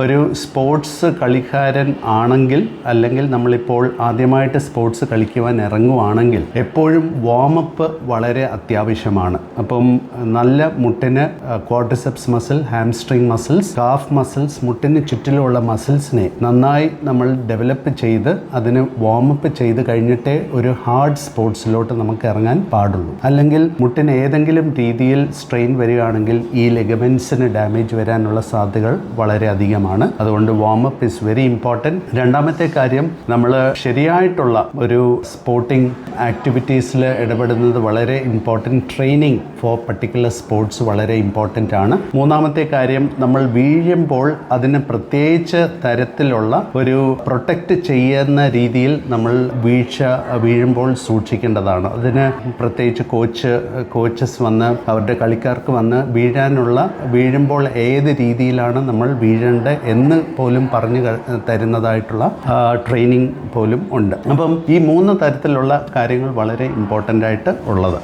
ഒരു സ്പോർട്സ് കളിക്കാരൻ ആണെങ്കിൽ അല്ലെങ്കിൽ നമ്മളിപ്പോൾ ആദ്യമായിട്ട് സ്പോർട്സ് കളിക്കുവാൻ ഇറങ്ങുവാണെങ്കിൽ എപ്പോഴും വാമപ്പ് വളരെ അത്യാവശ്യമാണ്. അപ്പം നല്ല മുട്ടിന് quadriceps muscle, hamstring muscles, calf muscles, മുട്ടിന് ചുറ്റിലുള്ള മസിൽസിനെ നന്നായി നമ്മൾ ഡെവലപ്പ് ചെയ്ത് അതിന് വാമപ്പ് ചെയ്ത് കഴിഞ്ഞിട്ടേ ഒരു ഹാർഡ് സ്പോർട്സിലോട്ട് നമുക്ക് ഇറങ്ങാൻ പാടുള്ളൂ. അല്ലെങ്കിൽ മുട്ടിന് ഏതെങ്കിലും രീതിയിൽ സ്ട്രെയിൻ വരികയാണെങ്കിൽ ഈ ലെഗമെൻസിന് ഡാമേജ് വരാനുള്ള സാധ്യതകൾ വളരെ അധികം. അതുകൊണ്ട് വാമപ്പ് ഈസ് വെരി ഇമ്പോർട്ടൻറ്റ്. രണ്ടാമത്തെ കാര്യം, നമ്മൾ ശരിയായിട്ടുള്ള ഒരു സ്പോർട്ടിംഗ് ആക്ടിവിറ്റീസിൽ ഇടപെടുന്നത് വളരെ important. Training for particular sports വളരെ ഇമ്പോർട്ടൻ്റ് ആണ്. മൂന്നാമത്തെ കാര്യം, നമ്മൾ വീഴുമ്പോൾ അതിന് പ്രത്യേകിച്ച് തരത്തിലുള്ള ഒരു പ്രൊട്ടക്റ്റ് ചെയ്യുന്ന രീതിയിൽ നമ്മൾ വീഴുമ്പോൾ സൂക്ഷിക്കേണ്ടതാണ്. അതിന് പ്രത്യേകിച്ച് കോച്ചസ് വന്ന് അവരുടെ കളിക്കാർക്ക് വന്ന് വീഴുമ്പോൾ ഏത് രീതിയിലാണ് നമ്മൾ വീഴേണ്ടത് എന്ന് പോലും പറഞ്ഞു തരുന്നതായിട്ടുള്ള ട്രെയിനിങ് പോലും ഉണ്ട്. അപ്പം ഈ 3 തരത്തിലുള്ള കാര്യങ്ങൾ വളരെ ഇമ്പോർട്ടൻ്റ് ആയിട്ട് ഉള്ളത്.